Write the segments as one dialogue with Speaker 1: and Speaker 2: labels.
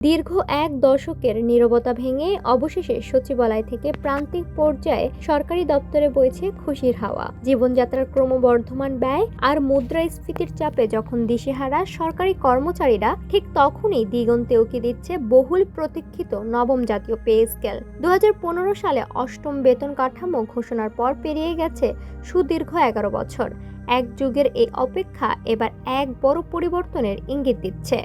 Speaker 1: দীর্ঘ এক দশকের নীরবতা ভেঙে অবশেষে সচিবালয় থেকে প্রান্তিক পর্যায়ে সরকারি দপ্তরে বইছে খুশির হাওয়া। জীবনযাত্রার ক্রমবর্ধমান ব্যয় আর মুদ্রাস্ফীতির চাপে যখন দিশেহারা সরকারি কর্মচারীরা, ঠিক তখনই দিগন্তে উঁকি দিচ্ছে বহুল প্রতীক্ষিত নবম জাতীয় পে স্কেল। 2015 সালে অষ্টম বেতন কাঠামো ঘোষণার পর পেরিয়ে গেছে সুদীর্ঘ 11 বছর। এক যুগের এই অপেক্ষা এবার এক বড় পরিবর্তনের ইঙ্গিত দিচ্ছে।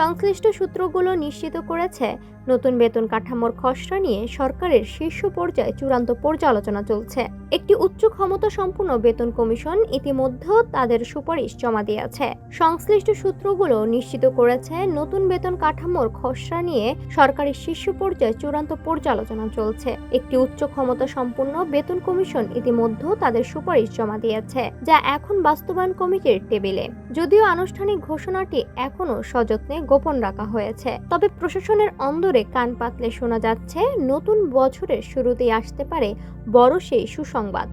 Speaker 1: সংশ্লিষ্ট সূত্রগুলো নিশ্চিত করেছে, নতুন বেতন কাঠামোর খসড়া নিয়ে সরকারের শীর্ষ পর্যায়ে চূড়ান্ত পর্যালোচনা চলছে। একটি উচ্চ ক্ষমতা সম্পন্ন বেতন কমিশন ইতিমধ্যে তাদের সুপারিশ জমা দিয়েছে। সংশ্লিষ্ট সূত্রগুলো নিশ্চিত করেছে, নতুন বেতন কাঠামোর খসড়া নিয়ে সরকারের শীর্ষ পর্যায়ে চূড়ান্ত পর্যালোচনা চলছে। একটি উচ্চ ক্ষমতা সম্পন্ন বেতন কমিশন ইতিমধ্যে তাদের সুপারিশ জমা দিয়েছে, যা এখন বাস্তবায়ন কমিটির টেবিলে। যদিও আনুষ্ঠানিক ঘোষণাটি এখনো সযত্নে গোপন রাখা হয়েছে, তবে প্রশাসনের অন্দরে কান পাতলে শোনা যাচ্ছে, নতুন বছরের শুরুতেই আসতে পারে বড় সেই সুসংবাদ।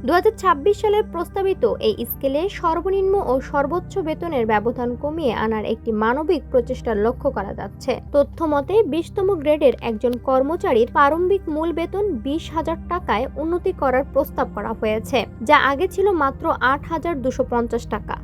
Speaker 1: 2026 সালের প্রস্তাবিত এই স্কেলে সর্বনিম্ন ও সর্বোচ্চ বেতনের ব্যবধান কমিয়ে আনার একটি মানবিক প্রচেষ্টার লক্ষ্য করা যাচ্ছে। তথ্য মতে 20তম গ্রেডের একজন কর্মচারীর প্রারম্ভিক মূল বেতন 20,000 টাকায় উন্নতি করার প্রস্তাব করা হয়েছে, যা আগে ছিল মাত্র 8,250 টাকা।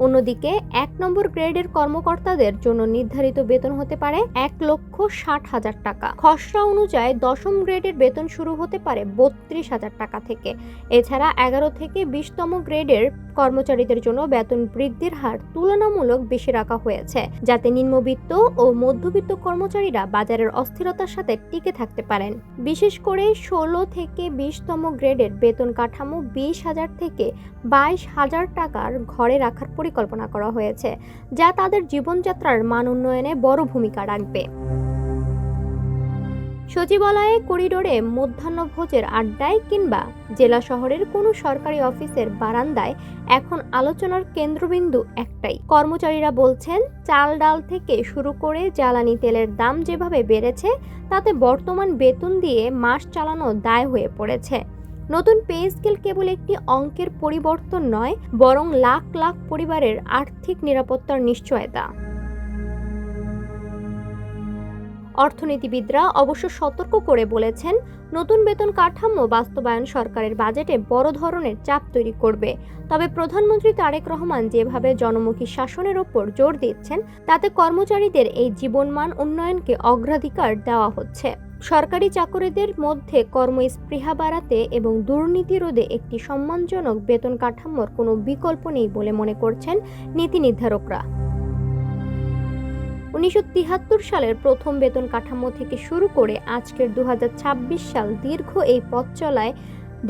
Speaker 1: অন্যদিকে 1 নম্বর গ্রেডের কর্মকর্তাদের জন্য নির্ধারিত বেতন হতে পারে 1,60,000 টাকা। খসড়া অনুযায়ী 10ম গ্রেডের বেতন শুরু হতে পারে 32,000 টাকা থেকে। এছাড়া 11 থেকে 20তম গ্রেডের কর্মচারীদের জন্য বেতন বৃদ্ধির হার তুলনামূলক বেশি রাখা হয়েছে, যাতে নিম্নবিত্ত ও মধ্যবিত্ত কর্মচারীরা বাজারের অস্থিরতার সাথে টিকে থাকতে পারেন। বিশেষ করে 16 থেকে 20তম গ্রেডের বেতন কাঠামো 20,000 থেকে 22,000 টাকার ঘরে রাখার পরিকল্পনা করা হয়েছে, যা তাদের জীবনযাত্রার মান উন্নয়নে বড় ভূমিকা রাখবে। সচিবালয়ে করিডোরে মধ্যাহ্নভোজের আড্ডায় কিংবা জেলা শহরের কোনো সরকারি অফিসের বারান্দায় এখন আলোচনার কেন্দ্রবিন্দু একটাই। কর্মচারীরা বলছেন, চাল ডাল থেকে শুরু করে জ্বালানি তেলের দাম যেভাবে বেড়েছে, তাতে বর্তমান বেতন দিয়ে মাস চালানো দায় হয়ে পড়েছে। নতুন পে স্কেল কেবল একটি অঙ্কের পরিবর্তন নয়, বরং লাখ লাখ পরিবারের আর্থিক নিরাপত্তার নিশ্চয়তা। অর্থনীতিবিদরা অবশ্য সতর্ক করে বলেছেন, নতুন বেতন কাঠামো বাস্তবায়ন সরকারের বাজেটে বড় ধরনের চাপ তৈরি করবে। তবে প্রধানমন্ত্রী তারেক রহমান যেভাবে জনমুখী শাসনের ওপর জোর দিচ্ছেন, তাতে কর্মচারীদের এই জীবনমান উন্নয়নকে অগ্রাধিকার দেওয়া হচ্ছে। সরকারি চাকরিদের মধ্যে কর্মস্পৃহা বাড়াতে এবং দুর্নীতি রোধে একটি সম্মানজনক বেতন কাঠামোর কোনো বিকল্প নেই বলে মনে করছেন নীতি নির্ধারকরা। 1973 সালের প্রথম বেতন কাঠামো থেকে শুরু করে আজকের 2026 সাল দীর্ঘ এই পথ চলায়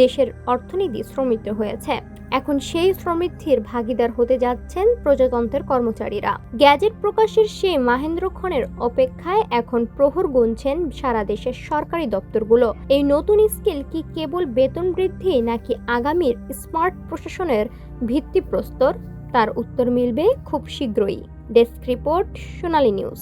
Speaker 1: দেশের অর্থনীতি সমৃদ্ধ হয়েছে। এখন সেই সমৃদ্ধির ভাগিদার হতে যাচ্ছেন প্রজাতন্ত্রের কর্মচারীরা। গ্যাজেট প্রকাশের সেই মাহেন্দ্রক্ষণের অপেক্ষায় এখন প্রহর গুনছেন সারা দেশের সরকারি দপ্তরগুলো। এই নতুন স্কেল কি কেবল বেতন বৃদ্ধি, নাকি আগামীর স্মার্ট প্রশাসনের ভিত্তিপ্রস্তর? তার উত্তর মিলবে খুব শীঘ্রই। ডেস্ক রিপোর্ট, সোনালী নিউজ।